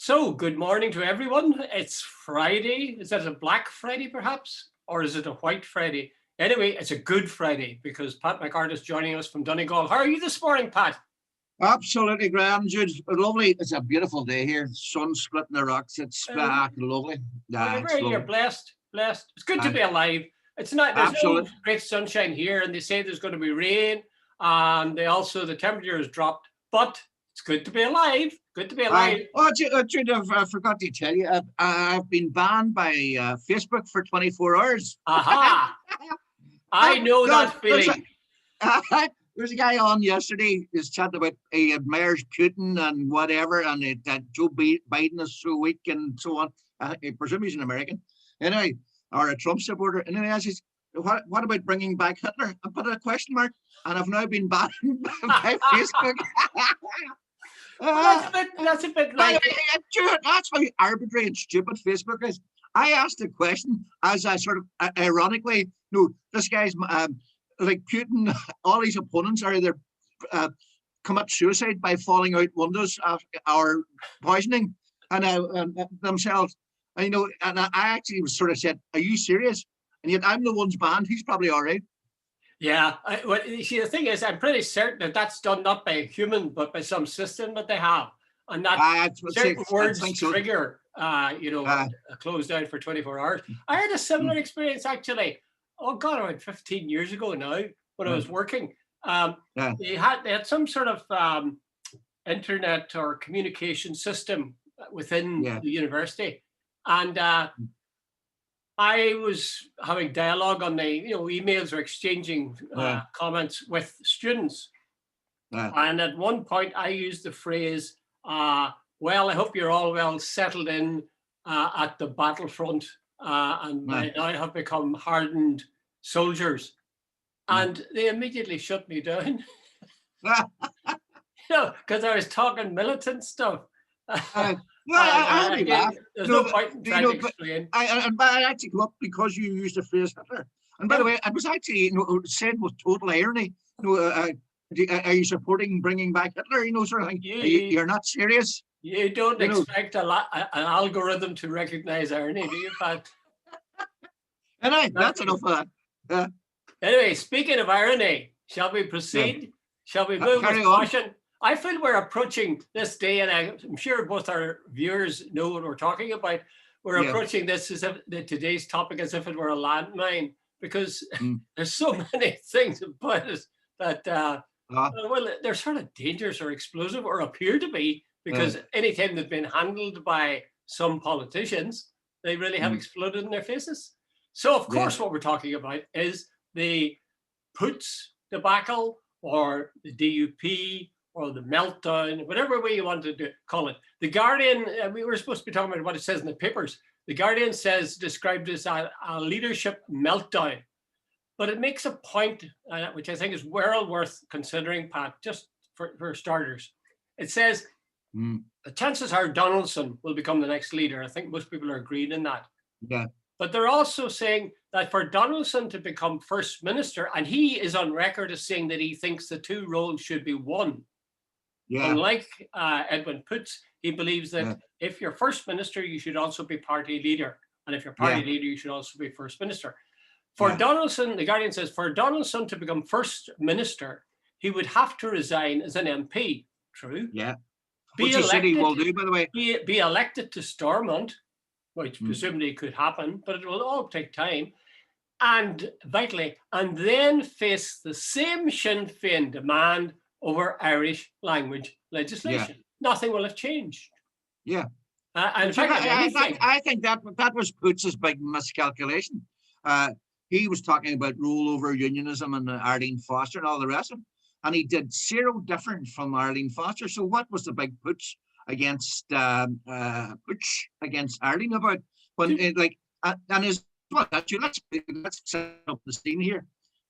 So, good morning to everyone. It's Friday. Is that a Black Friday, perhaps? Or is it a White Friday? Anyway, it's a Good Friday because Pat McCart is joining us from Donegal. How are you this morning, Pat? Absolutely grand, Jude. Lovely. It's a beautiful day here. Sun splitting the rocks. It's lovely. Yeah, it's You're lovely. blessed. Blessed. It's good to Uh, be alive. It's not. There's no absolutely. great sunshine here, and they say there's going to be rain, and the temperature has dropped. But it's good to be alive. Good to be alive. Jude, I forgot to tell you, I've been banned by Facebook for 24 hours. Aha! I know No, that feeling. there's a guy on yesterday who's chatting about he admires Putin and whatever, and that Joe Biden is so weak and so on. I presume he's an American, anyway, or a Trump supporter. Anyway, I says, what about bringing back Hitler? I put a question mark, and I've now been banned by Facebook. Well, that's a bit like. That's how arbitrary and stupid Facebook is. I asked a question as I sort of ironically, no, this guy's like Putin, all his opponents are either commit suicide by falling out windows or poisoning and themselves. And, and I actually was sort of said, "Are you serious?" And yet I'm the one's banned. He's probably all right. Yeah, well, you see, the thing is, I'm pretty certain that that's done not by a human, but by some system that they have, and that certain words trigger, closed down for 24 hours. I had a similar experience actually. Oh God, about 15 years ago now, when I was working. They had some sort of internet or communication system within the university, and I was having dialogue on the emails or exchanging comments with students, and at one point I used the phrase, "Well, I hope you're all well settled in at the battlefront, and by now have become hardened soldiers," and they immediately shut me down. Because I was talking militant stuff. There's no point in trying to explain. I actually come up because you used the phrase Hitler. And by the way, it was actually said with total irony. Are you supporting bringing back Hitler? Sort of thing. You're not serious. You don't expect an algorithm to recognize irony, do you, Pat? And that's enough of that. Anyway, speaking of irony, shall we proceed? Yeah. Shall we move with caution? I feel we're approaching this day, and I'm sure both our viewers know what we're talking about. We're approaching this as if today's topic as if it were a landmine, because there's so many things about it that, well, they're sort of dangerous or explosive or appear to be, because anytime they've been handled by some politicians, they really have exploded in their faces. So, of course, what we're talking about is the Puts debacle or the DUP, or the meltdown, whatever way you want to call it. The Guardian, we were supposed to be talking about what it says in the papers. The Guardian described this as a leadership meltdown. But it makes a point, which I think is well worth considering, Pat, just for starters. It says, the chances are Donaldson will become the next leader. I think most people are agreed in that. Yeah. But they're also saying that for Donaldson to become first minister, and he is on record as saying that he thinks the two roles should be one. Yeah. Unlike Edwin Poots, he believes that if you're first minister, you should also be party leader. And if you're party leader, you should also be first minister. For Donaldson, the Guardian says, for Donaldson to become first minister, he would have to resign as an MP. True. Yeah. Which he said he will do, by the way. Be elected to Stormont, which presumably could happen, but it will all take time. And vitally, and then face the same Sinn Féin demand over Irish language legislation. Nothing will have changed. Yeah. In fact, I think that was Poots' big miscalculation. He was talking about rollover unionism and Arlene Foster and all the rest of it. And he did zero different from Arlene Foster. So what was the big Poots against Arlene about? When and his let's set up the scene here.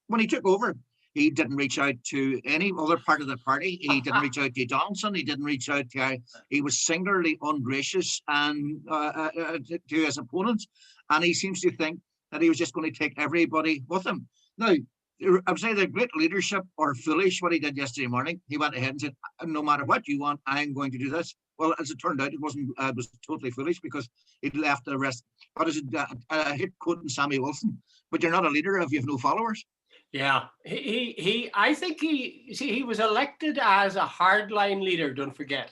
When he took over, he didn't reach out to any other part of the party. He didn't reach out to Donaldson. He didn't reach out to. He was singularly ungracious and to his opponents, and he seems to think that he was just going to take everybody with him. Now, I would say the great leadership or foolish what he did yesterday morning. He went ahead and said, "No matter what you want, I'm going to do this." well, as it turned out, it wasn't. It was totally foolish because he'd left the rest. What is it? I hate quoting Sammy Wilson, but you're not a leader if you have no followers. Yeah, I think he was elected as a hardline leader. Don't forget,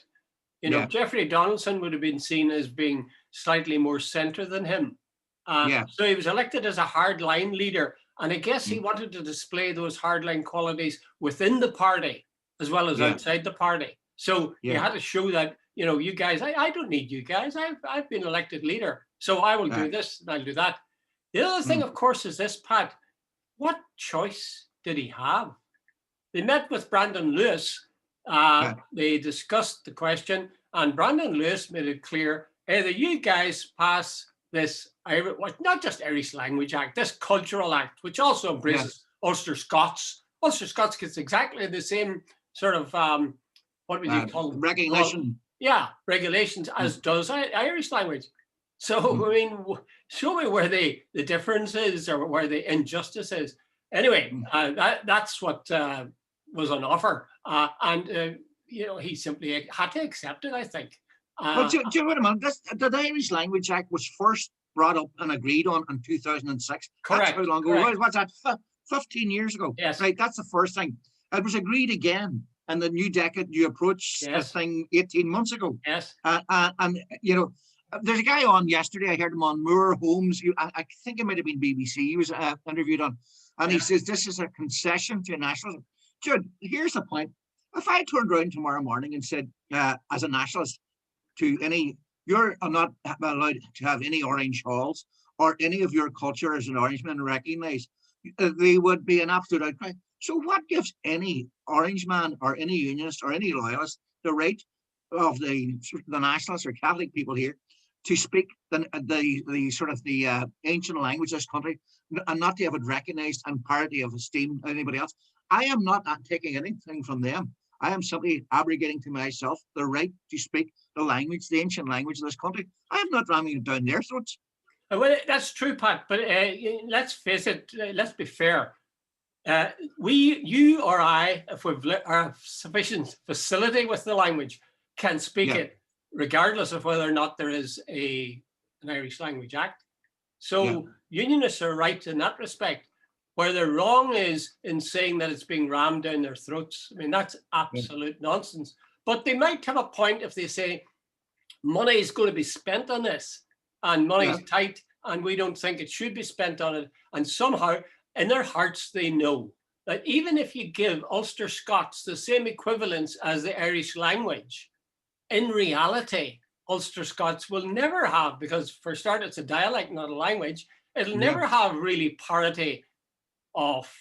Jeffrey Donaldson would have been seen as being slightly more centre than him. So he was elected as a hardline leader, and I guess he wanted to display those hardline qualities within the party as well as outside the party. So you had to show that, you guys, I don't need you guys. I've been elected leader, so I will do this and I'll do that. The other thing, of course, is this, Pat. What choice did he have? They met with Brandon Lewis. They discussed the question, and Brandon Lewis made it clear, either you guys pass this, not just Irish Language Act, this Cultural Act, which also embraces Ulster Scots. Ulster Scots gets exactly the same sort of, what would you call them? Recognition. Regulations as does Irish language. So, I mean, show me where the difference is or where the injustice is. Anyway, that's what was on offer. And he simply had to accept it, I think. Well, do you know what I mean? The Irish Language Act was first brought up and agreed on in 2006. Correct. That's how long ago? What's that? 15 years ago. Yes. Right. That's the first thing. It was agreed again in the new decade. You approach this thing 18 months ago. Yes. And there's a guy on yesterday. I heard him on Moore Holmes. I think it might have been BBC. He was interviewed on, and he says this is a concession to nationalism. Jude, here's the point. If I turned around tomorrow morning and said, as a nationalist, to any, you're not allowed to have any orange halls or any of your culture as an Orangeman recognized, they would be an absolute outcry. So what gives any Orangeman or any unionist or any loyalist the right of the nationalists or Catholic people here to speak the sort of the ancient language of this country and not to have it recognized and parity of esteem anybody else? I am not taking anything from them. I am simply abrogating to myself the right to speak the language, the ancient language of this country. I am not ramming it down their throats. Well, that's true, Pat, but let's face it, let's be fair. You or I, if we've sufficient facility with the language, can speak it, regardless of whether or not there is an Irish Language Act. So unionists are right in that respect. Where they're wrong is in saying that it's being rammed down their throats. I mean, that's absolute nonsense. But they might have a point if they say money is going to be spent on this and money's tight and we don't think it should be spent on it. And somehow in their hearts, they know that even if you give Ulster Scots the same equivalence as the Irish language, in reality, Ulster Scots will never have, because for a start, it's a dialect, not a language. It'll never have really parity of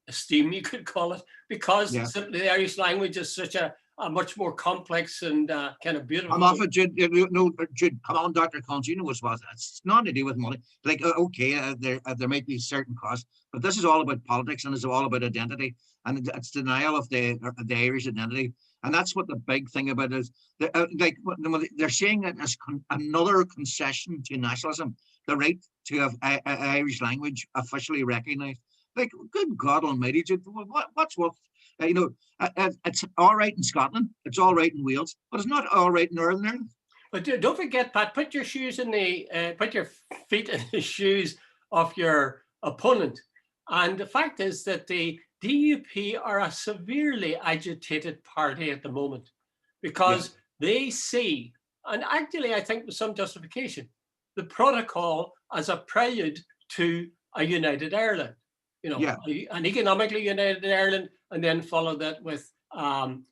esteem, you could call it, because simply the Irish language is such a much more complex and kind of beautiful. I'm off it, Jude. Jude, come on, Dr. Collins, you know what's what. It's not to do with money. Like, okay, there might be certain costs, but this is all about politics and it's all about identity, and it's denial of the Irish identity. And that's what the big thing about it is. They're saying it as another concession to nationalism, the right to have Irish language officially recognised. Like, good God Almighty, Jude, what's what? It's all right in Scotland, it's all right in Wales, but it's not all right in Northern Ireland. But don't forget, Pat, put your feet in the shoes of your opponent. And the fact is that the DUP are a severely agitated party at the moment because they see, and actually I think with some justification, the protocol as a prelude to a united Ireland. An economically united Ireland, and then follow that with, and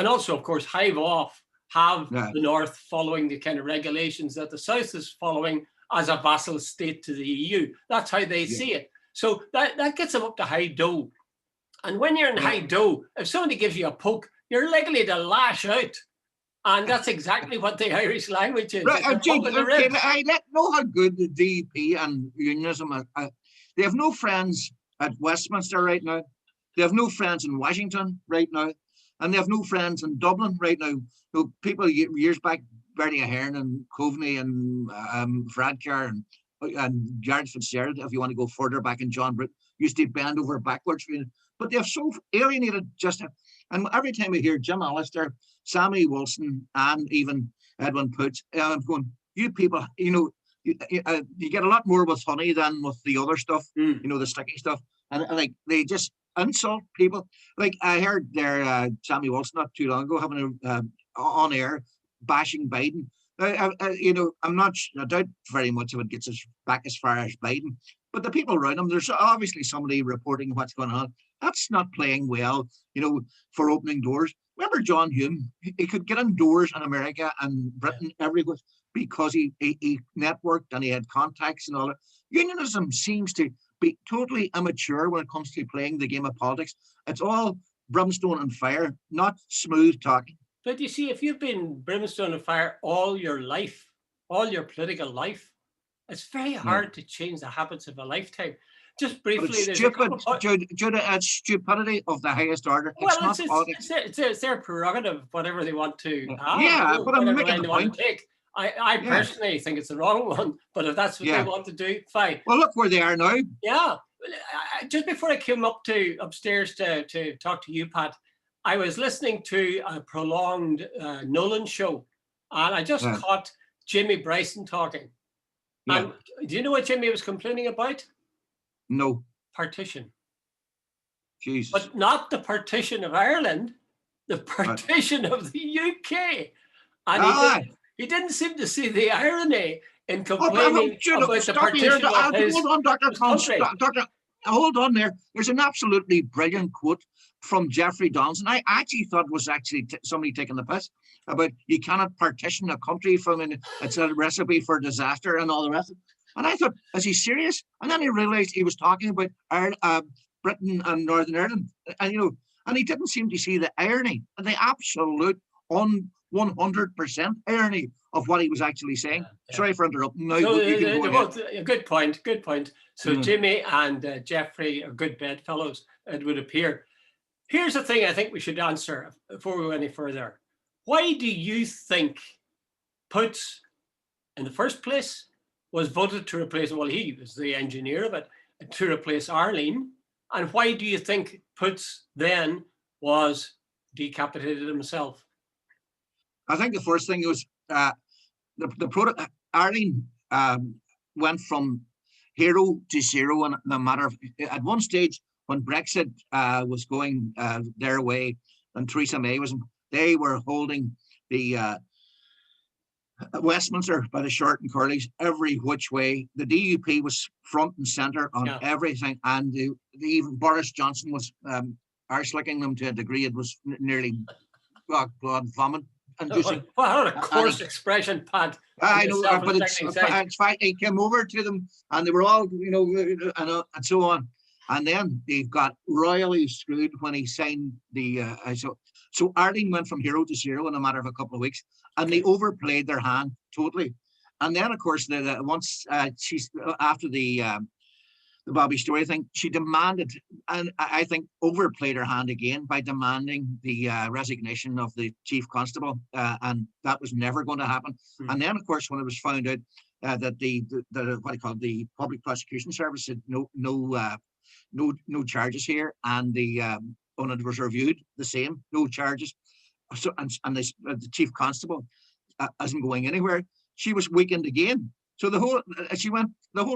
also, of course, have the North following the kind of regulations that the South is following as a vassal state to the EU. That's how they see it. So that gets them up to high dough. And when you're in high dough, if somebody gives you a poke, you're likely to lash out. And that's exactly what the Irish language is. Right, Jude, I know how good the DUP and unionism are. They have no friends at Westminster right now. They have no friends in Washington right now. And they have no friends in Dublin right now. So people years back, Bertie Ahern and Coveney and Fradcar and Jared Fitzgerald, if you want to go further back, in John Britt, used to bend over backwards. But they have so alienated and every time we hear Jim Allister Sammy Wilson and even Edwin Poots. I'm going, you people, you know, you get a lot more with honey than with the other stuff, you know, the sticky stuff. And like they just insult people. Like I heard there, Sammy Wilson not too long ago having a on air bashing Biden. You know, I doubt very much if it gets us back as far as Biden. But the people around him, there's obviously somebody reporting what's going on. That's not playing well, you know, for opening doors. Remember John Hume? He could get indoors in America and Britain everywhere because he networked and he had contacts and all that. Unionism seems to be totally immature when it comes to playing the game of politics. It's all brimstone and fire, not smooth talking. But you see, if you've been brimstone and fire all your life, all your political life, it's very hard to change the habits of a lifetime. Just briefly, it's stupid, Jude, it's stupidity of the highest order. Well, it's their prerogative, whatever they want to have. Yeah, but I'm making the point. I personally think it's the wrong one, but if that's what they want to do, fine. Well, look where they are now. Yeah. Just before I came upstairs to talk to you, Pat, I was listening to a prolonged Nolan show, and I just caught Jimmy Bryson talking. Yeah. And do you know what Jimmy was complaining about? No. Partition. Jesus. But not the partition of Ireland, the partition of the UK. And he didn't seem to see the irony in complaining about the partition of his country. Doctor, hold on there. There's an absolutely brilliant quote from Jeffrey Donaldson. I actually thought was somebody taking the piss about you cannot partition a country from it's a recipe for disaster and all the rest of it. And I thought, is he serious? And then I realized he was talking about Britain and Northern Ireland, and you know, and he didn't seem to see the irony, the absolute 100% irony of what he was actually saying. Sorry for interrupting. No, good point. Good point. So Jimmy and Jeffrey are good bedfellows, it would appear. Here's the thing I think we should answer before we go any further. Why do you think Poots, in the first place, was voted to replace, well, he was the engineer of it, to replace Arlene? And why do you think Poots then was decapitated himself? I think the first thing was Arlene went from hero to zero, and no matter at one stage when Brexit was going their way and Theresa May was, they were holding the Westminster by the short and curlies every which way. The DUP was front and centre on everything, and even Boris Johnson was arse-licking them to a degree it was nearly blood vomit. What a coarse expression, Pat. I know, but it's fine. He came over to them, and they were all, you know, and so on. And then they got royally screwed when he signed the. So Arlene went from hero to zero in a matter of a couple of weeks, and they overplayed their hand totally. And then, of course, once she's after the Bobby Story thing, she demanded, and I think overplayed her hand again by demanding the resignation of the chief constable, and that was never going to happen. And then, of course, when it was found out that the what do you call it, the public prosecution service had no charges here, and when it was reviewed, the same, no charges. So and the chief constable isn't going anywhere. She was weakened again. So the whole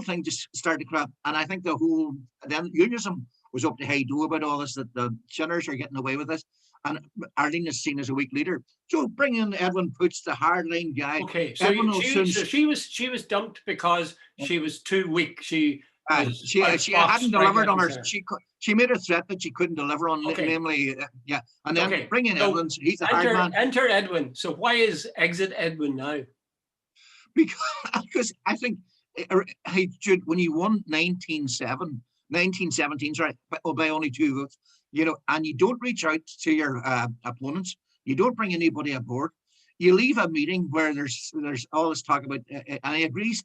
thing just started to crap, and I think then unionism was up to hey do about all this, that the sinners are getting away with this, and Arlene is seen as a weak leader. So bring in Edwin Poots, the hardline guy. Okay, so she was dumped because she was too weak. She hadn't delivered on her. She made a threat that she couldn't deliver on, namely, and then bring in Edwin. He's a hard man. Enter Edwin. So why is exit Edwin now? Because I think, hey, Jude, when you won 1917, sorry, by only 2 votes, you know, and you don't reach out to your opponents, you don't bring anybody aboard, you leave a meeting where there's all this talk about, and he agrees,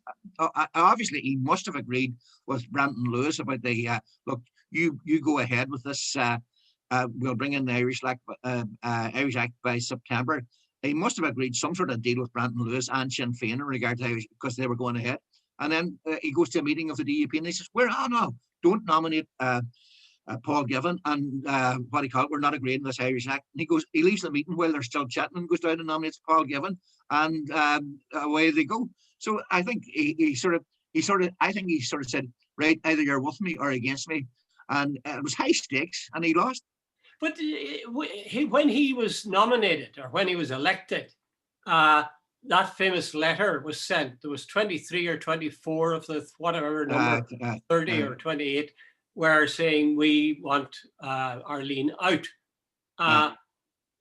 obviously he must have agreed with Brandon Lewis about the, look, you go ahead with this, we'll bring in the Irish Act by September. He must have agreed some sort of deal with Brandon Lewis and Sinn Féin in regard to because they were going ahead. And then he goes to a meeting of the DUP and he says, no, don't nominate Paul Givan and what do you call it, we're not agreeing with this Irish Act. And he leaves the meeting while they're still chatting and goes down and nominates Paul Givan, and away they go. So I think he sort of said, right, either you're with me or against me, and it was high stakes, and he lost. But when he was nominated or when he was elected, that famous letter was sent. There was 23 or 24 of the whatever number, 30 or 28, were saying we want Arlene out.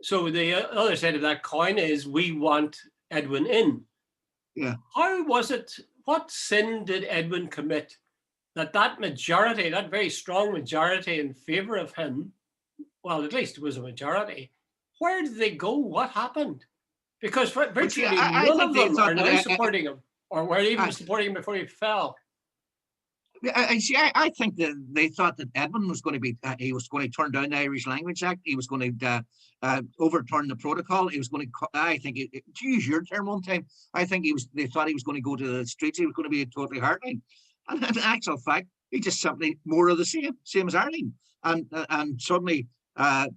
So the other side of that coin is we want Edwin in. Yeah. How was it? What sin did Edwin commit that majority, that very strong majority in favor of him, well, at least it was a majority, where did they go? What happened? Because virtually none of them are now supporting him, or were even supporting him before he fell. I think that they thought that Edwin was going to be, he was going to turn down the Irish Language Act. He was going to overturn the protocol. He was going to, I think, to use your term one time, I think they thought he was going to go to the streets. He was going to be a totally hardline. And in actual fact, he just simply more of the same as Ireland. And suddenly the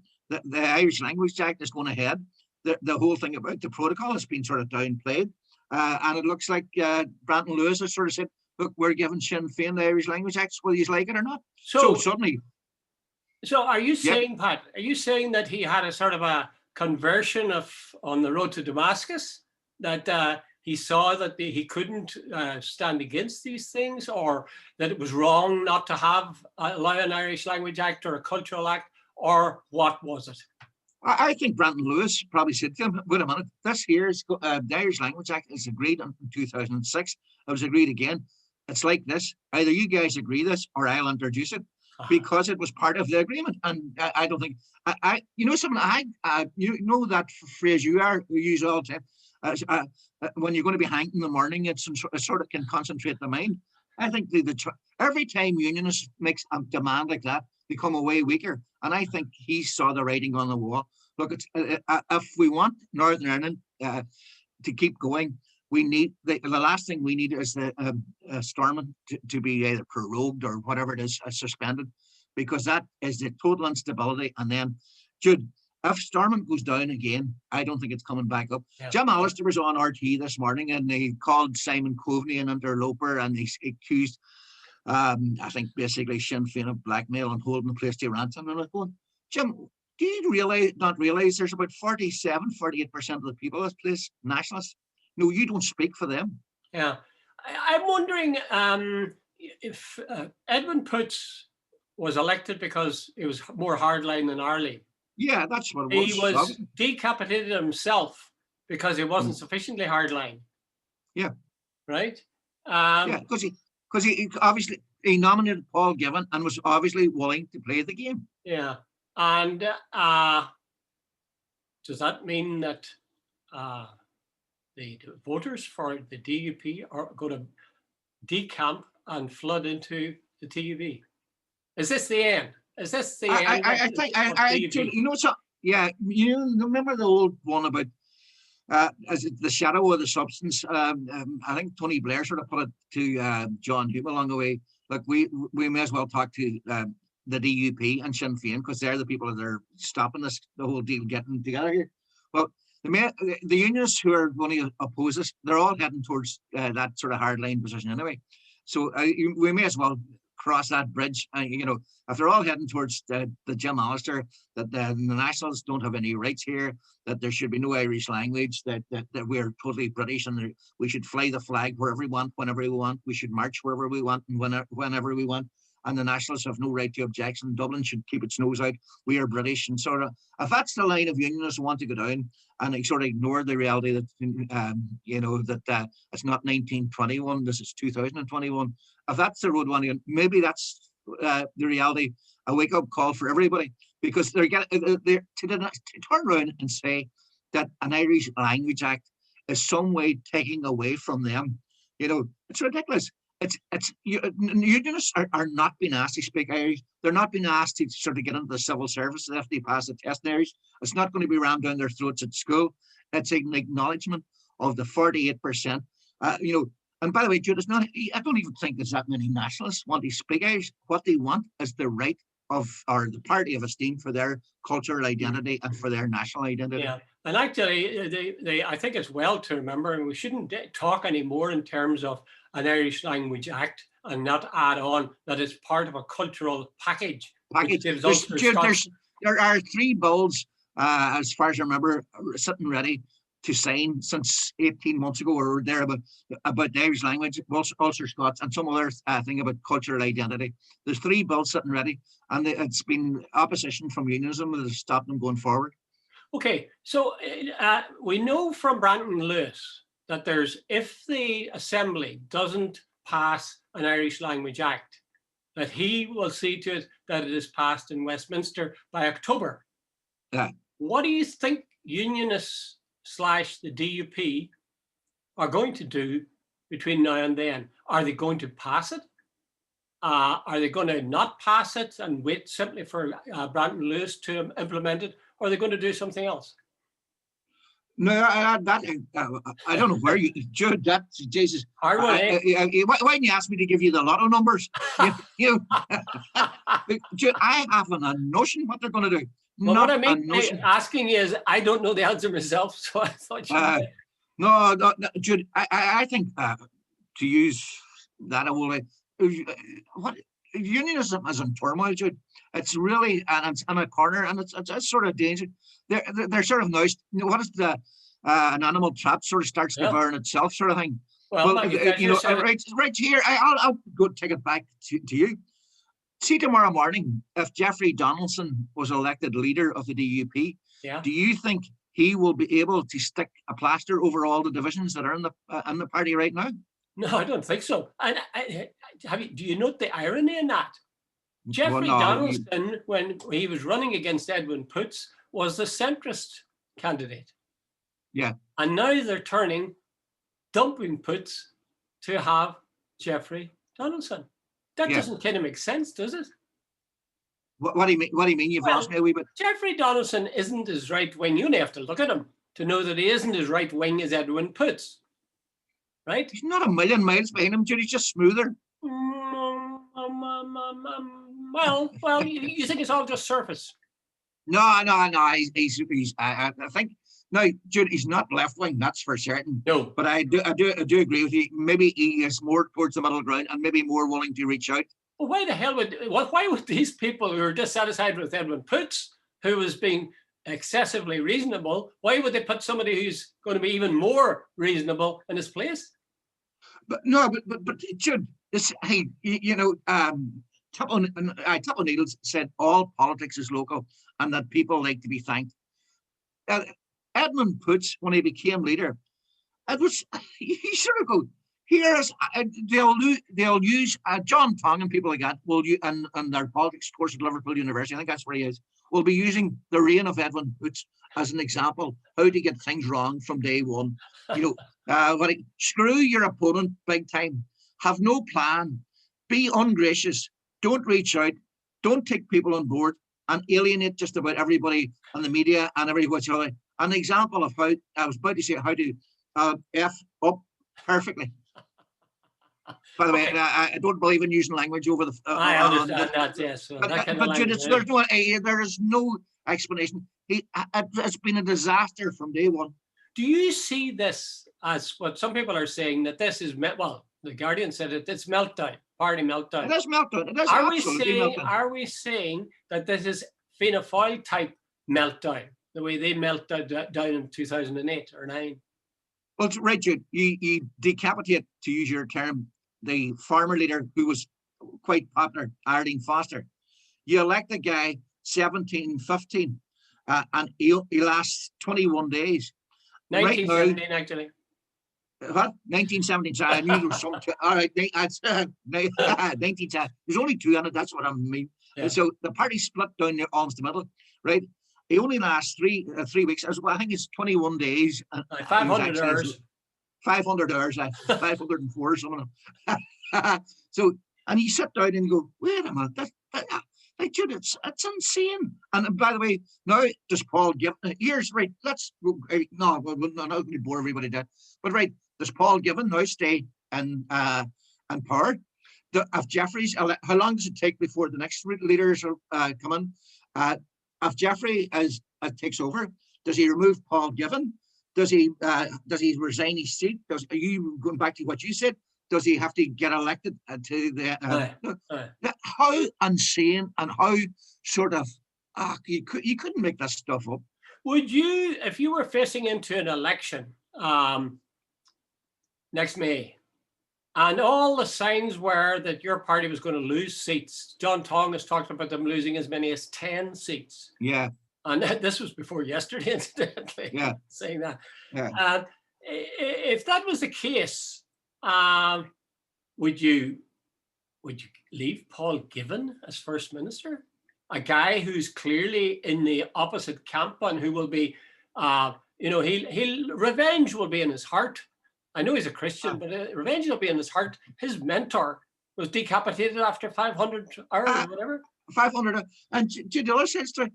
Irish Language Act is going ahead. The whole thing about the protocol has been sort of downplayed. And it looks like Brandon Lewis has sort of said, look, we're giving Sinn Féin the Irish Language Act, whether you like it or not. So suddenly. So are you saying, Pat, are you saying that he had a sort of a conversion on the road to Damascus, that he saw that he couldn't stand against these things, or that it was wrong not to allow an Irish Language Act or a cultural act, or what was it? I think Brandon Lewis probably said to him, wait a minute, this here is the Irish Language Act is agreed in 2006. It was agreed again. It's like this, either you guys agree this or I'll introduce it, because it was part of the agreement. And I don't think, you know something, you know that phrase you use all the time, when you're going to be hanged in the morning, it sort of can concentrate the mind. I think every time unionists makes a demand like that, become a way weaker. And I think he saw the writing on the wall. Look, if we want Northern Ireland to keep going, we need the last thing we need is the Stormont to be either prorogued or whatever it is, suspended, because that is the total instability. And then, Jude, if Stormont goes down again, I don't think it's coming back up. Yeah. Jim Allister was on RT this morning, and they called Simon Coveney an interloper, and they accused, I think, basically Sinn Féin of blackmail and holding the place to ransom. And I'm going, Jim, do you not realize there's about 48% of the people in this place nationalists? No, you don't speak for them. Yeah. I'm wondering if Edwin Poots was elected because he was more hardline than Arlene. Yeah, that's what it was. He was decapitated himself because he wasn't sufficiently hardline. Yeah. Right? Yeah, because he obviously he nominated Paul Givan and was obviously willing to play the game. Yeah. And does that mean that the voters for the DUP are going to decamp and flood into the TUV? Is this the end? Is this the end? I think you know so. Yeah, you remember the old one about as the shadow of the substance. I think Tony Blair sort of put it to John Hume along the way. Like we may as well talk to the DUP and Sinn Féin, because they're the people that are stopping this the whole deal getting together here. Well, the unionists who are going to oppose us, they're all heading towards that sort of hardline position anyway. So we may as well cross that bridge. You know, if they're all heading towards the Jim Allister, that the Nationals don't have any rights here, that there should be no Irish language, that we're totally British and we should fly the flag wherever we want, whenever we want, we should march wherever we want and whenever we want, and the Nationals have no right to objection. Dublin should keep its nose out. We are British, and sort of, if that's the line of unionists who want to go down, and they sort of ignore the reality that you know that it's not 1921, this is 2021. If that's the road one, maybe that's the reality. A wake-up call for everybody, because they're to turn around and say that an Irish Language Act is some way taking away from them. You know, it's ridiculous. Unionists are not being asked to speak Irish. They're not being asked to sort of get into the civil service if they pass the test in Irish. It's not going to be rammed down their throats at school. It's an acknowledgement of the 48%. You know, and by the way, Jude, it's not. I don't even think there's that many nationalists want to speak Irish. What they want is the right or the party of esteem for their cultural identity and for their national identity. Yeah, and actually, I think it's well to remember, and we shouldn't talk anymore in terms of an Irish Language Act and not add on that it's part of a cultural package. There are 3 bills, as far as I remember, sitting ready to sign since 18 months ago or there about the Irish language, Ulster Scots, and some other thing about cultural identity. There's 3 bills sitting ready, and it's been opposition from unionism that has stopped them going forward. Okay, so we know from Brandon Lewis that if the Assembly doesn't pass an Irish Language Act, that he will see to it that it is passed in Westminster by October. Yeah. What do you think unionists / the DUP are going to do between now and then? Are they going to pass it? Are they going to not pass it and wait simply for Brandon Lewis to implement it? Or are they going to do something else? No, I don't know where you, Jude. That's Jesus. Hard one, eh? Why didn't you ask me to give you the lotto numbers? Jude, I haven't a notion what they're going to do. Well, what I mean asking is, I don't know the answer myself, so I thought you might. No, Jude. I think to use that what unionism is in turmoil, Jude. It's really, and it's in a corner, and it's sort of dangerous. They're sort of nice. What is an animal trap sort of starts devouring itself, sort of thing. Well, right here, I'll go take it back to you. See, tomorrow morning, if Jeffrey Donaldson was elected leader of the DUP, do you think he will be able to stick a plaster over all the divisions that are in the party right now? No, I don't think so. And do you note the irony in that? Jeffrey Donaldson, when he was running against Edwin Poots, was the centrist candidate. Yeah. And now they're dumping Poots to have Jeffrey Donaldson. That doesn't kind of make sense, does it? What do you mean? What do you mean? You've lost me a wee bit. Jeffrey Donaldson isn't as right wing. You only have to look at him to know that he isn't as right wing as Edwin Poots. Right? He's not a million miles behind him, Jude. He's just smoother. Well, you think it's all just surface? No. He's I think now, Jude, he's not left wing. That's for certain. No, but I do agree with you. Maybe he is more towards the middle ground and maybe more willing to reach out. Well, why would these people who are dissatisfied with Edwin Poots, who was being excessively reasonable, why would they put somebody who's going to be even more reasonable in his place? But Jude, Tupple Needles said all politics is local and that people like to be thanked. Edmund Poots, when he became leader, he sort of go, here's they'll use John Tong and people like that will use and their politics course at Liverpool University, I think that's where he is, will be using the reign of Edmund Poots as an example how to get things wrong from day one. Screw your opponent big time, have no plan, be ungracious, don't reach out, don't take people on board, and alienate just about everybody in the media and everybody else. An example of how I was about to say how to F up perfectly. By the way, I don't believe in using language over the. I understand that, yes. So there is no explanation. It's been a disaster from day one. Do you see this as what some people are saying, that this is, well, the Guardian said it's meltdown, party meltdown. It is meltdown. It is meltdown. Are we saying that this is Fianna Fáil type meltdown, the way they melted down in 2008 or 9? Well, right, Jude, you decapitate, to use your term, the farmer leader who was quite popular, Arlene Foster. You elect a guy 1715 and he lasts 21 days. 1917, right now, actually. What? 1917. I knew there was some. All right, 1917. There's only 2 on it. That's what I mean. Yeah. So the party split down there almost the middle, right? It only lasts 3 weeks. I think it's 21 days. 500 hours. 500 hours. 504 or something. So, and you sit down and you go, wait a minute, Jude, it's insane. And by the way, now does Paul Given, here's right, let's, no, we're not going to bore everybody dead, but right, does Paul Given now stay in power? if Jeffrey's, how long does it take before the next leaders come in? If Jeffrey takes over, does he remove Paul Given? Does he resign his seat? Are you going back to what you said? Does he have to get elected to the? How insane and how sort of you couldn't make that stuff up. Would you, if you were facing into an election next May, and all the signs were that your party was going to lose seats? John Tong has talked about them losing as many as 10 seats. Yeah. And this was before yesterday, incidentally. Yeah. Saying that. Yeah. If that was the case, would you leave Paul Given as First Minister? A guy who's clearly in the opposite camp and who will be, revenge will be in his heart. I know he's a Christian, but revenge will be in his heart. His mentor was decapitated after 500 hours or whatever. 500. And Jude, the other sense to,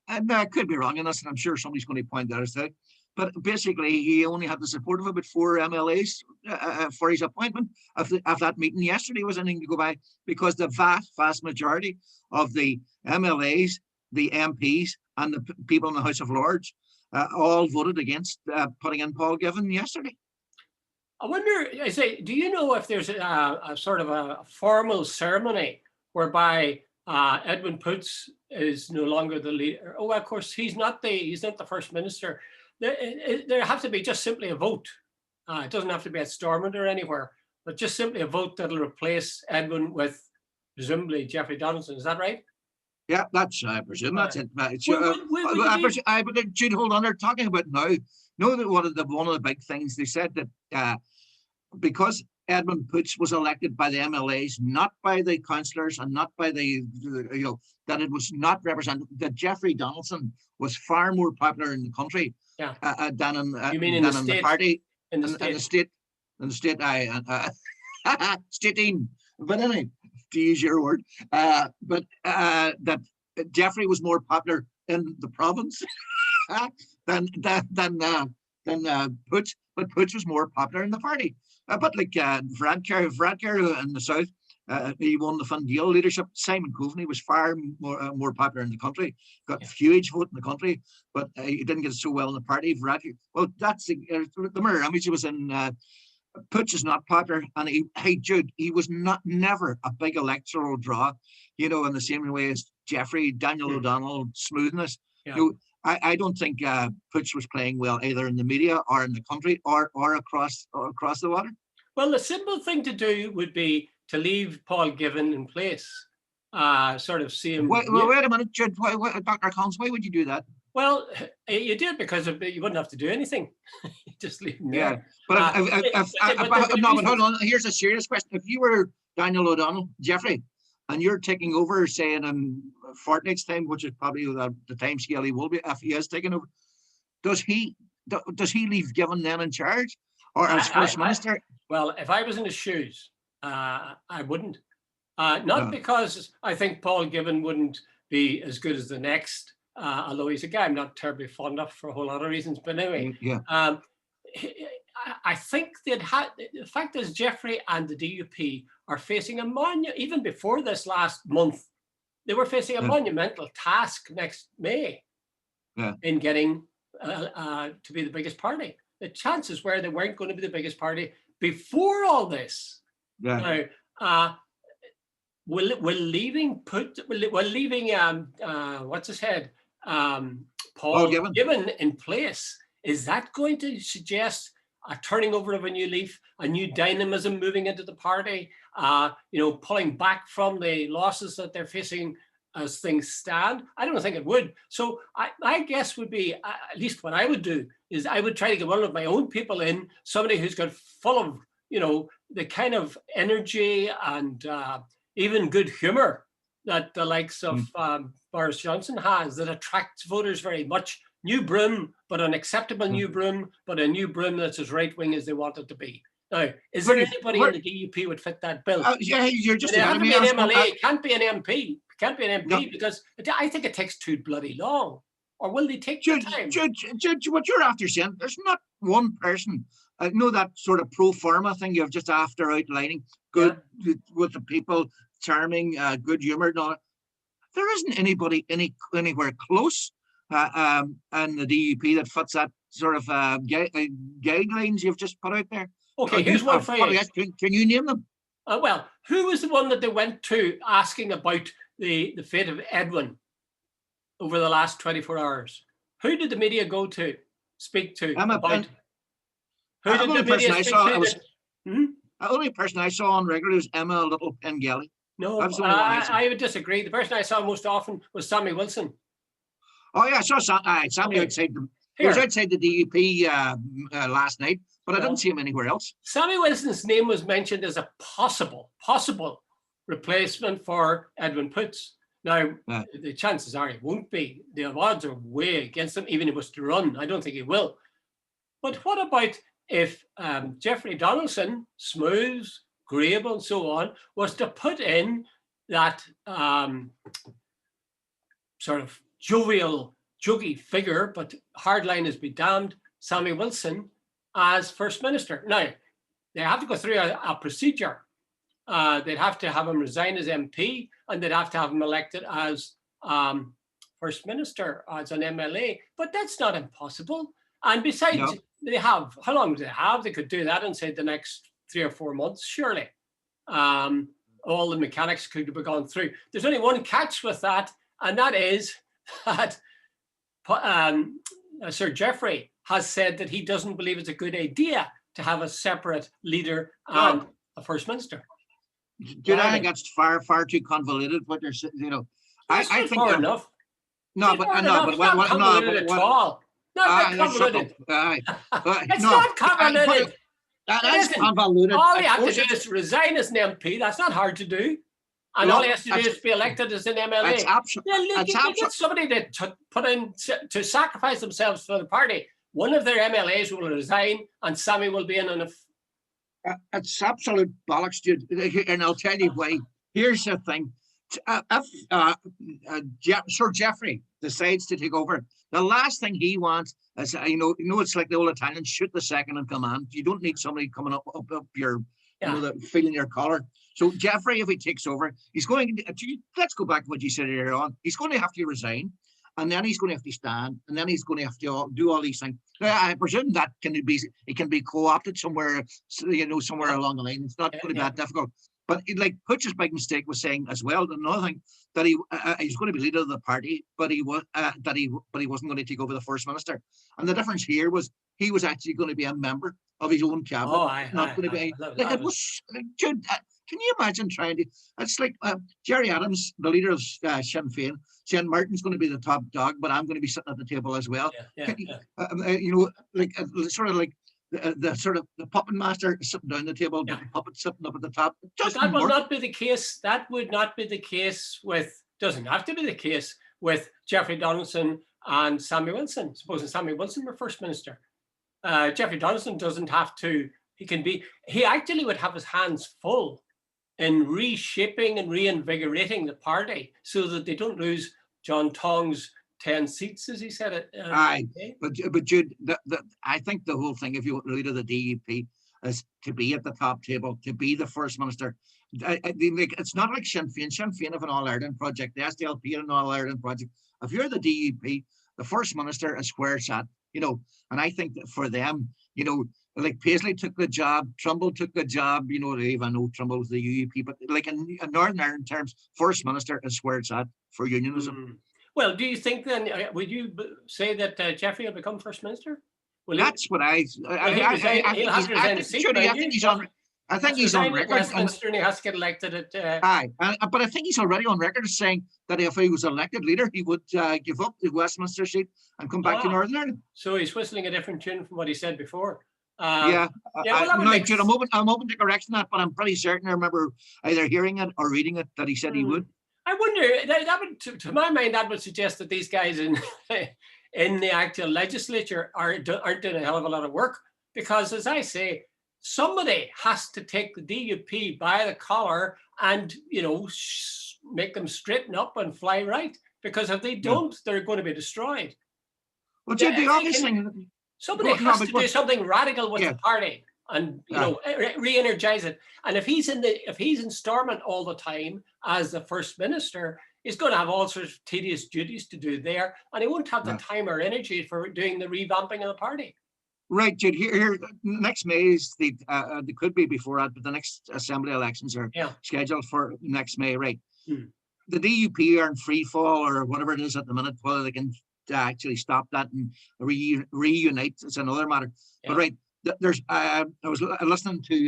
and I could be wrong in this, and I'm sure somebody's going to point that out. But basically, he only had the support of about 4 MLAs for his appointment. Of that meeting yesterday was anything to go by, because the vast majority of the MLAs, the MPs, and the people in the House of Lords all voted against putting in Paul Given yesterday. I wonder, do you know if there's a sort of a formal ceremony whereby Edwin Poots is no longer the leader? Oh, of course, he's not the First Minister. There has to be just simply a vote. It doesn't have to be at Stormont or anywhere, but just simply a vote that'll replace Edwin with presumably Jeffrey Donaldson. Is that right? Yeah, that's I presume that's it. But Jude, hold on. They're talking about now. Know that one of the big things they said that because Edmund Poots was elected by the MLAs, not by the councillors, and not by that it was not represented. That Jeffrey Donaldson was far more popular in the country than in the party, in the state. But anyway, to use your word, that Jeffrey was more popular in the province than Poots, but Poots was more popular in the party. But like Varadkar in the south, he won the Fine Gael leadership. Simon Coveney was far more popular in the country, got a huge vote in the country, but he didn't get so well in the party. Varadkar, well, that's the mirror image. He was in. Poots is not popular, and Jude, he was never a big electoral draw, in the same way as Jeffrey, Daniel O'Donnell, smoothness. Yeah. I don't think Poots was playing well either in the media or in the country or across the water. Well, the simple thing to do would be to leave Paul Given in place, sort of see him. Wait a minute, Jude. Dr. Collins, why would you do that? Well, you do it because you wouldn't have to do anything. You just leave him there. But hold on. Here's a serious question. If you were Daniel O'Donnell, Jeffrey, and you're taking over, say, in a fortnight's time, which is probably the time scale he will be if he is taking over, does he leave Given then in charge, or as First Minister? Well, if I was in his shoes, I wouldn't. Not because I think Paul Given wouldn't be as good as the next. Although he's a guy I'm not terribly fond of for a whole lot of reasons. But anyway, I think that the fact is Jeffrey and the DUP are facing even before this last month, they were facing a monumental task next May in getting to be the biggest party. The chances were they weren't going to be the biggest party before all this. Yeah. Now, will leaving what's his head? Paul Given in place, is that going to suggest a turning over of a new leaf, a new dynamism moving into the party, pulling back from the losses that they're facing as things stand? I don't think it would. So my guess would be, at least what I would do, is I would try to get one of my own people in, somebody who's got full of, the kind of energy and even good humor that the likes of Boris Johnson has, that attracts voters very much. New broom, but an acceptable new broom, but a new broom that's as right-wing as they want it to be. Now, is there anybody in the DUP would fit that bill? You're just... It has to be an MLA, it can't be an MP. It can't be an MP because I think it takes too bloody long. Or will they take the time? Judge, what you're after saying, there's not one person I know that sort of pro forma thing you've just after outlining, good with the people, charming, good humor and all that. There isn't anybody anywhere close in the DUP that fits that sort of guidelines you've just put out there. Okay, here's one for you. Can you name them? Well, who was the one that they went to asking about the fate of Edwin over the last 24 hours? Who did the media go to speak to about? Who did the media speak to? The only person I saw on regular was Emma Little Pengelly. No, I would disagree. The person I saw most often was Sammy Wilson. Oh yeah, I saw Sammy outside the. He was outside the DUP last night, but I didn't see him anywhere else. Sammy Wilson's name was mentioned as a possible replacement for Edwin Poots. Now, the chances are he won't be. The odds are way against him, even if he was to run. I don't think he will. But what about if Jeffrey Donaldson, smooth, agreeable, and so on, was to put in that sort of jovial, juggy figure, but hardline is be damned, Sammy Wilson as First Minister. Now, they have to go through a procedure. They'd have to have him resign as MP, and they'd have to have him elected as First Minister, as an MLA. But that's not impossible. And besides, they have, how long do they have? They could do that in, say, the next 3 or 4 months, surely. All the mechanics could have gone through. There's only one catch with that, and that is that Sir Geoffrey has said that he doesn't believe it's a good idea to have a separate leader and a First Minister. Dude, I think that's far too convoluted. What they're, I think far enough. No, but not convoluted at all. Not convoluted. It's not convoluted. That is convoluted. All he has to do is resign as an MP. That's not hard to do. And all he has to do is be elected as an MLA. That's absolutely. You get somebody to put in to sacrifice themselves for the party. One of their MLAs will resign, and Sammy will be in on a. It's absolute bollocks, Jude. And I'll tell you why. Here's the thing: if Sir Geoffrey decides to take over, the last thing he wants is, it's like the old Italians: shoot the second in command. You don't need somebody coming up your, feeling your collar. So Geoffrey, if he takes over, he's going to, let's go back to what you said earlier on. He's going to have to resign, and then he's going to have to stand, and then he's going to have to do all these things. I presume that it can be co-opted somewhere, somewhere along the line. It's not going to be that difficult. But Pooch's big mistake was saying as well, another thing, that he's going to be leader of the party, but he wasn't going to take over the First Minister. And the difference here was he was actually going to be a member of his own cabinet. It was Jude. Can you imagine trying to? It's like Jerry Adams, the leader of Sinn Féin, saying Martin's going to be the top dog, but I'm going to be sitting at the table as well. Sort of like the puppet master sitting down the table, but the puppet sitting up at the top. That will not be the case. That would not be the case with. Doesn't have to be the case with Jeffrey Donaldson and Sammy Wilson. Supposing Sammy Wilson were First Minister, Jeffrey Donaldson doesn't have to. He actually would have his hands full in reshaping and reinvigorating the party so that they don't lose John Tong's 10 seats, as he said it. But Jude, I think the whole thing, if you want to lead of the DUP, is to be at the top table, to be the First Minister. It's not like Sinn Féin. Sinn Féin have an All-Ireland project, the SDLP have an All-Ireland project. If you're the DUP, the First Minister is where it's at, and I think that for them, like Paisley took the job, Trumbull took the job, even though Trumbull was the UUP, but like in Northern Ireland terms, First Minister is where it's at for unionism. Well, do you think then, would you say that Geoffrey will become First Minister? That's what I think he's on record. Westminster, and he has to get elected at. But I think he's already on record as saying that if he was elected leader, he would give up the Westminster seat and come back to Northern Ireland. So he's whistling a different tune from what he said before. I'm open to correction that, but I'm pretty certain I remember either hearing it or reading it that he said he would. I wonder, that would, to my mind, that would suggest that these guys in the actual legislature aren't doing a hell of a lot of work, because, as I say, somebody has to take the DUP by the collar and, make them straighten up and fly right, because if they don't, they're going to be destroyed. Well, Jude, the obvious thing Somebody has to do something radical with the party and re-energize it. And if he's in Stormont all the time as the First Minister, he's going to have all sorts of tedious duties to do there, and he won't have the time or energy for doing the revamping of the party. Right, Jude. Here, next May is they could be before that, but the next Assembly elections are scheduled for next May, right? The DUP are in free fall or whatever it is at the minute. Whether they can actually stop that and reunite is another matter. But right, there's I was listening to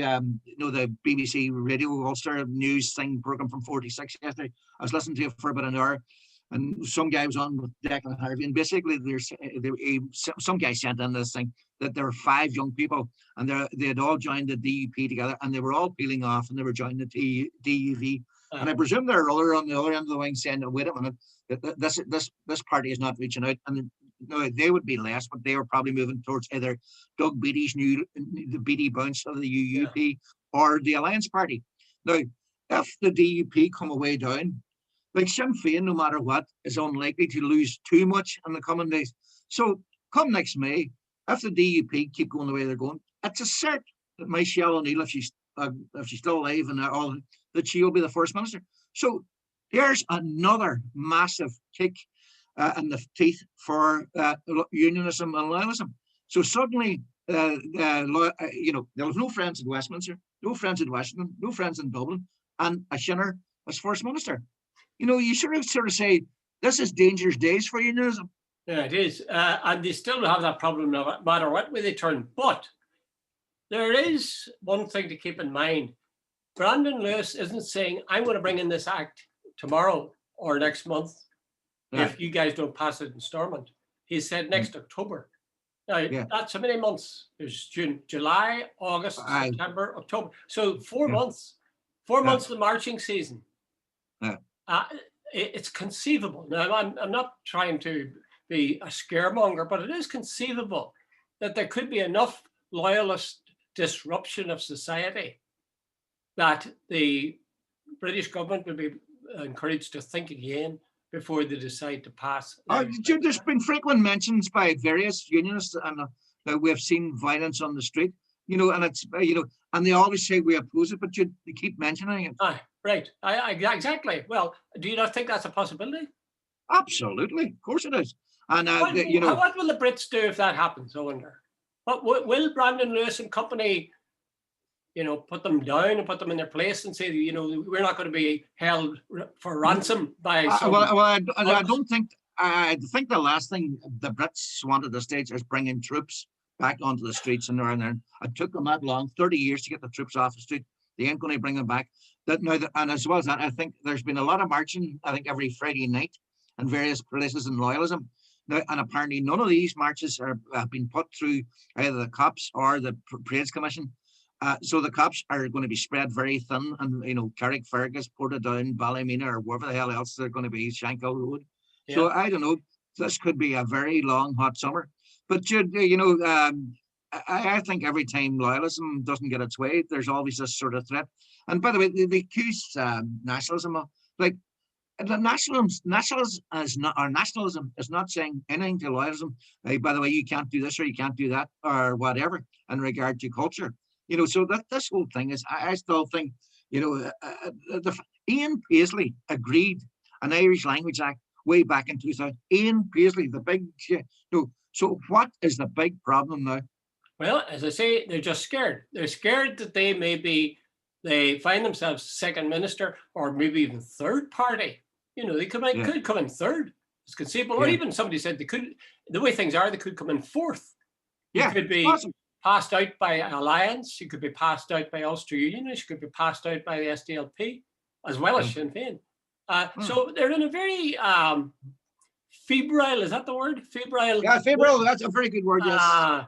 the BBC Radio Ulster news thing program from 46 yesterday. I was listening to it for about an hour, and some guy was on with Declan Harvey, and basically some guy sent in this thing that there were 5 young people, and they had all joined the DUP together, and they were all peeling off, and they were joining the DUV. And I presume there are other on the other end of the wing saying, "Wait a minute, this party is not reaching out," and they would be less, but they were probably moving towards either Doug Beattie's the Beattie bounce of the UUP or the Alliance Party. Now, if the DUP come away down, like Sinn Féin, no matter what, is unlikely to lose too much in the coming days. So come next May, if the DUP keep going the way they're going, it's a cert that Michelle O'Neill, if she's still alive and all, that she will be the First Minister. So there's another massive kick in the teeth for unionism and loyalism. So suddenly, there was no friends in Westminster, no friends in Washington, no friends in Dublin, and a Shinner as First Minister. You sort of say, this is dangerous days for unionism. Yeah, it is. And they still have that problem no matter what way they turn. But there is one thing to keep in mind. Brandon Lewis isn't saying, I'm going to bring in this act tomorrow or next month if you guys don't pass it in Stormont. He said next October. Now, that's how many months? There's June, July, August, September, October. So 4 months. 4 months of the marching season. It's conceivable. Now, I'm not trying to be a scaremonger, but it is conceivable that there could be enough loyalist disruption of society that the British government will be encouraged to think again before they decide to pass. There's been frequent mentions by various unionists, and that we've seen violence on the street. And it's and they always say we oppose it, but they keep mentioning it. Right. Exactly. Well, do you not think that's a possibility? Absolutely, of course it is. And what will the Brits do if that happens? I wonder. What will Brandon Lewis and company, put them down and put them in their place and say, we're not going to be held for ransom by. I don't think. I think the last thing the Brits want at this stage is bringing troops back onto the streets and around there. It took them that long, 30 years to get the troops off the street. They ain't going to bring them back. And as well as that, I think there's been a lot of marching, I think every Friday night in various places in loyalism. Now, and apparently none of these marches have been put through either the cops or the Parades Commission. So the cops are going to be spread very thin, and Carrickfergus, Portadown, Ballymena, or wherever the hell else they're going to be, Shankill Road. Yeah. So I don't know. This could be a very long, hot summer. But Jude, I think every time loyalism doesn't get its way, there's always this sort of threat. And by the way, they accuse nationalism of, like, the nationalism is not saying anything to loyalism. By the way, you can't do this or you can't do that or whatever in regard to culture. So that this whole thing is, I still think, Ian Paisley agreed an Irish Language Act way back in 2000. Ian Paisley, the big, so what is the big problem now? Well, as I say, they're just scared. They're scared that they find themselves second minister or maybe even third party. They could come in third. It's conceivable. Or even somebody said they could, the way things are, they could come in fourth. You could be passed out by Alliance. You could be passed out by Ulster Unionists. You could be passed out by the SDLP, as well as Sinn Féin. So they're in a very febrile, is that the word? Febrile. Yeah, febrile, that's a very good word, yes.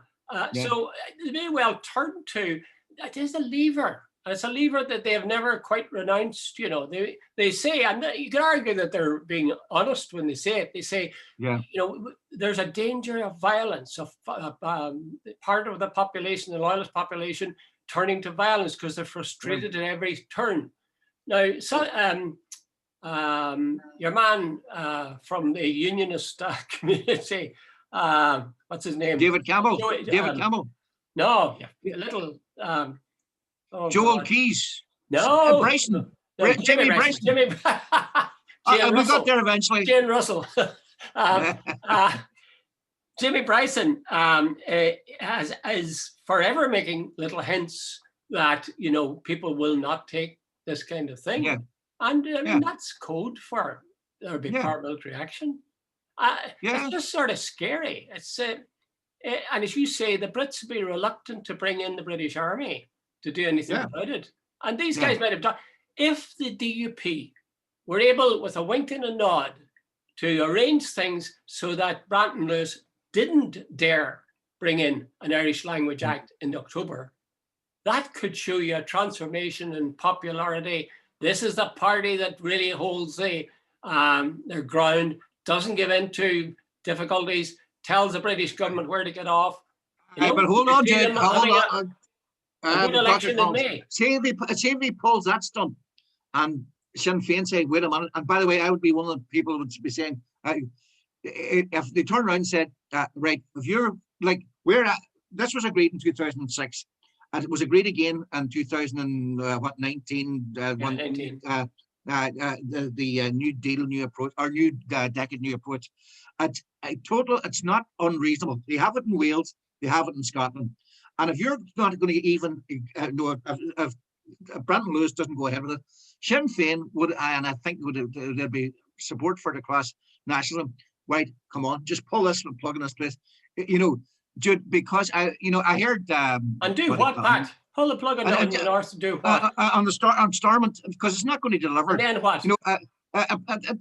So they may well turn to, it is a lever. And it's a lever that they have never quite renounced. They say, and you can argue that they're being honest when they say it. They say, there's a danger of violence, of part of the population, the loyalist population, turning to violence because they're frustrated at every turn. Now, your man from the unionist community, what's his name? David Campbell. Joey, David Campbell. No, a little. Oh, Joel God. Keys. No, Bryson. no, Jimmy Bryson. Jimmy. Jane We Russell. got there eventually. Jane Russell. Jimmy Bryson is forever making little hints that, you know, people will not take this kind of thing. Yeah. And I mean, that's code for there'll be paramilitary action. It's just sort of scary. It's and as you say, the Brits would be reluctant to bring in the British Army to do anything about it. And these guys might have done. If the DUP were able, with a wink and a nod, to arrange things so that Brandon Lewis didn't dare bring in an Irish Language Act in October, that could show you a transformation in popularity. This is the party that really holds their ground, doesn't give in to difficulties, tells the British government where to get off. But hold on, Jude. Hold on. A good election in May. Say if he pulls that stunt, and Sinn Féin say, wait a minute. And by the way, I would be one of the people who would be saying, if they turn around and said, right, if you're like, this was agreed in 2006, and it was agreed again in 2019, the New Deal, New Approach, or New Decade, New Approach. It's not unreasonable. They have it in Wales, they have it in Scotland. And if you're not going to even, if Brandon Lewis doesn't go ahead with it, Sinn Féin would, and I think there'd be support for the cross nationalism. Right, come on, just pull this plug in this place. You know, Jude, because I heard. And do what, Pat? Pull the plug in the north to do what? On Stormont, because it's not going to deliver. And then what? You know,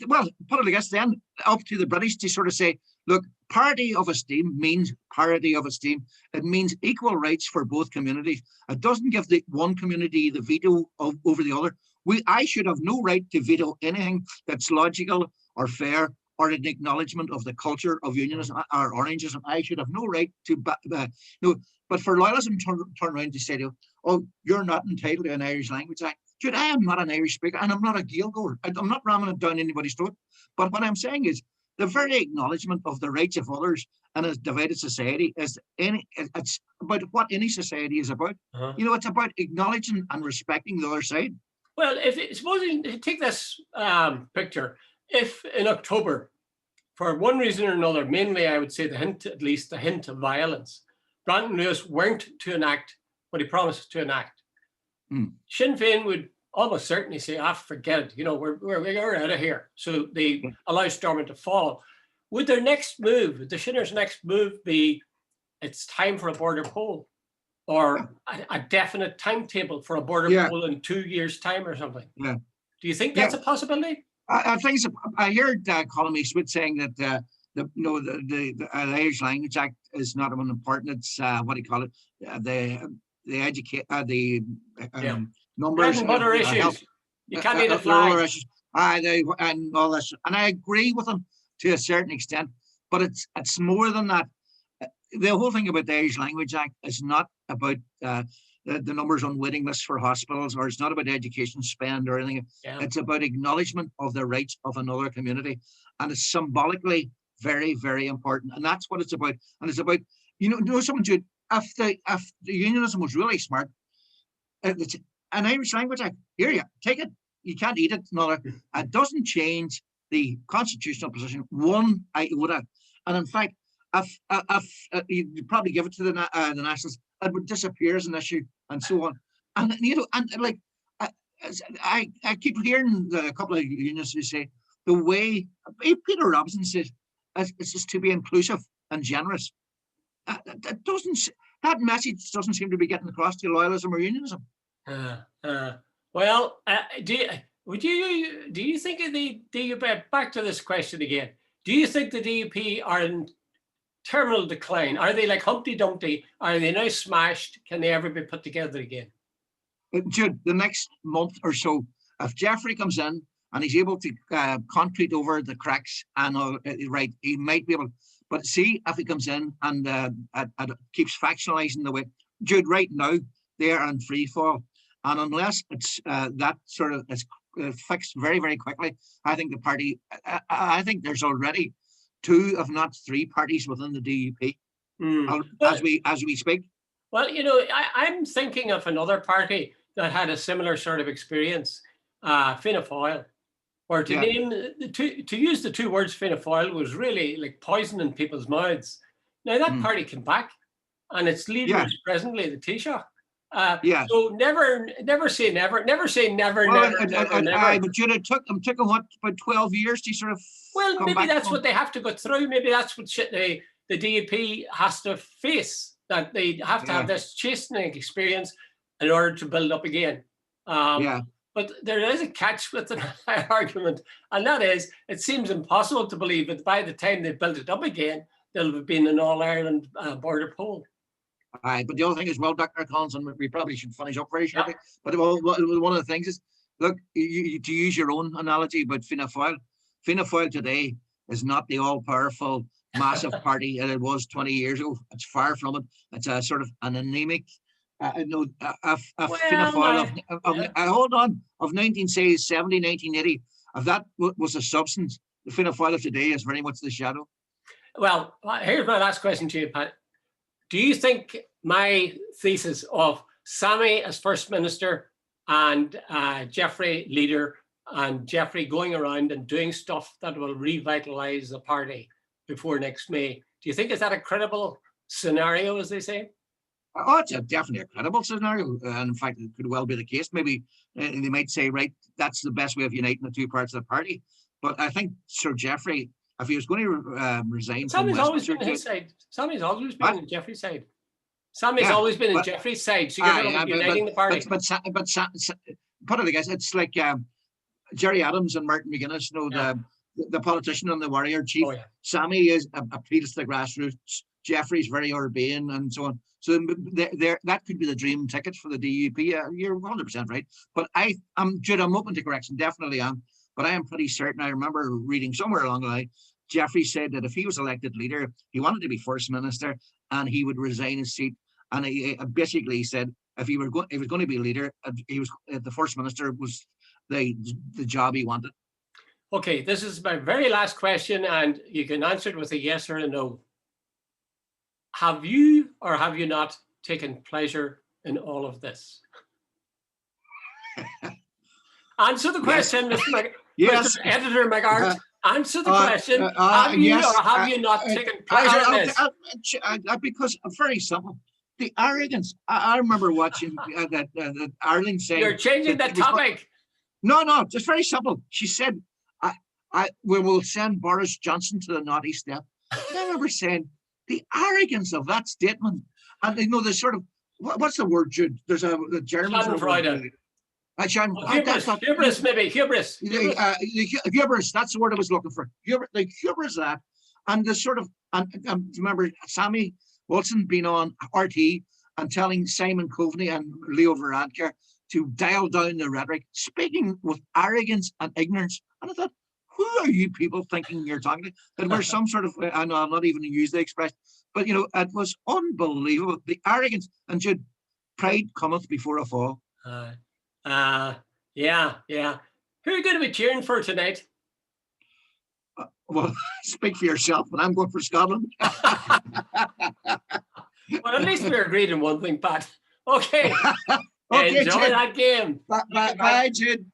well, put it like this then, up to the British to sort of say, look, parity of esteem means parity of esteem. It means equal rights for both communities. It doesn't give the one community the veto over the other. I should have no right to veto anything that's logical or fair or an acknowledgement of the culture of unionism or Orangism. I should have no right to, but for loyalism turn around to say to you, oh, you're not entitled to an Irish Language Act. Dude, I am not an Irish speaker and I'm not a Gael goer. I'm not ramming it down anybody's throat. But what I'm saying is the very acknowledgement of the rights of others in a divided society it's about what any society is about. You know, it's about acknowledging and respecting the other side. Well, suppose you take this picture, if in October, for one reason or another, mainly I would say the hint of violence, Brandon Lewis weren't to enact what he promised to enact. Sinn Féin would almost certainly say, forget it, you know, we're out of here. So they allow Stormont to fall. Would their next move, the Shinners' next move be, it's time for a border poll? Or a definite timetable for a border poll in 2 years' time or something? Yeah. Do you think that's a possibility? I think so. I heard Colin Eastwood saying that the Irish Language Act is not important. It's what do you call it? The numbers. Bread and butter issues. You can't need a flag. And all this. And I agree with him to a certain extent, but it's more than that. The whole thing about the Irish Language Act is not about the numbers on waiting lists for hospitals, or it's not about education spend or anything. It's about acknowledgement of the rights of another community, and it's symbolically very, very important. And that's what it's about. And it's about, something, Jude, if the unionism was really smart, an Irish Language Act, here you take it. You can't eat it. It doesn't change the constitutional position one iota. And in fact, if you probably give it to the Nationals, it would disappear as an issue and so on. And I keep hearing a couple of unions who say the way Peter Robinson says it's just to be inclusive and generous. That message doesn't seem to be getting across to loyalism or unionism. Well, do you think of the DUP? Back to this question again. Do you think the DUP are in terminal decline? Are they like Humpty Dumpty? Are they now smashed? Can they ever be put together again? Jude, the next month or so, if Jeffrey comes in and he's able to concrete over the cracks and right, he might be able. But see if he comes in and keeps factionalizing the way. Jude, right now they are in free fall, and unless it's that sort of is fixed very, very quickly, I think the party. I think there's already 2, if not 3 parties within the DUP as we speak. Well, I'm thinking of another party that had a similar sort of experience, Fianna Fáil, or to use the 2 words Fianna Fáil was really like poison in people's mouths. Now that party came back, and its leader is presently the Taoiseach. So never say never. Never say never. Well, never. But Jude, it took them what, about 12 years to sort of. Well, maybe that's what they have to go through. Maybe that's what the DUP has to face. That they have to have this chastening experience in order to build up again. But there is a catch with the argument, and that is, it seems impossible to believe that by the time they built it up again, there'll have been an All-Ireland border poll. But the other thing is, well, Dr. Collins, and we probably should finish up very shortly. But one of the things is, look, to use your own analogy about Fianna Fáil today is not the all-powerful, massive party that it was 20 years ago. It's far from it. It's a sort of an anemic, Fianna Fáil of 1970, 1980. If that was a substance, the Fianna Fáil of today is very much the shadow. Well, here's my last question to you, Pat. Do you think my thesis of Sammy as First Minister and Jeffrey leader and Jeffrey going around and doing stuff that will revitalise the party before next May, do you think is that a credible scenario, as they say? Oh, it's definitely a credible scenario. And in fact, it could well be the case. Maybe they might say, right, that's the best way of uniting the 2 parts of the party. But I think Sir Jeffrey, if he was going to resign, Sammy's always been on his side. Sammy's always been on Jeffrey's side. Sammy's always been on Jeffrey's side. So you're not uniting the party. But put it again, it's like Jerry Adams and Martin McGuinness, the politician and the warrior chief. Sammy is appeals to the grassroots. Jeffrey's very urbane and so on. So that could be the dream ticket for the DUP. You're 100% right. But Jude, I'm open to correction, definitely am. But I am pretty certain, I remember reading somewhere along the line, Jeffrey said that if he was elected leader, he wanted to be First Minister and he would resign his seat. And he basically said if he was going to be leader, the First Minister was the job he wanted. Okay, this is my very last question, and you can answer it with a yes or a no. Have you or have you not taken pleasure in all of this? Answer the question, Mr. Mr. Editor McArt. Answer the question. Have you or have you not taken pleasure in this? Because very simple. The arrogance. I remember watching that Arlene saying. You're changing the topic. No, just very simple. She said, we will send Boris Johnson to the naughty step. I remember saying the arrogance of that statement. And there's sort of, what's the word, Jude? There's the German. Hubris, maybe. Hubris. Hubris, that's the word I was looking for. The hubris of that. And the sort of, remember Sammy Wilson being on RT and telling Simon Coveney and Leo Varadkar to dial down the rhetoric, speaking with arrogance and ignorance. And I thought, who are you people thinking you're talking to? That we're some sort of, I know I'm not even going to use the expression, but it was unbelievable. The arrogance, and Jude, pride cometh before a fall. Yeah. Who are you going to be cheering for tonight? Well, speak for yourself, but I'm going for Scotland. Well, at least we agreed on one thing, Pat. Okay. Okay, Enjoy that game. Bye, Jude.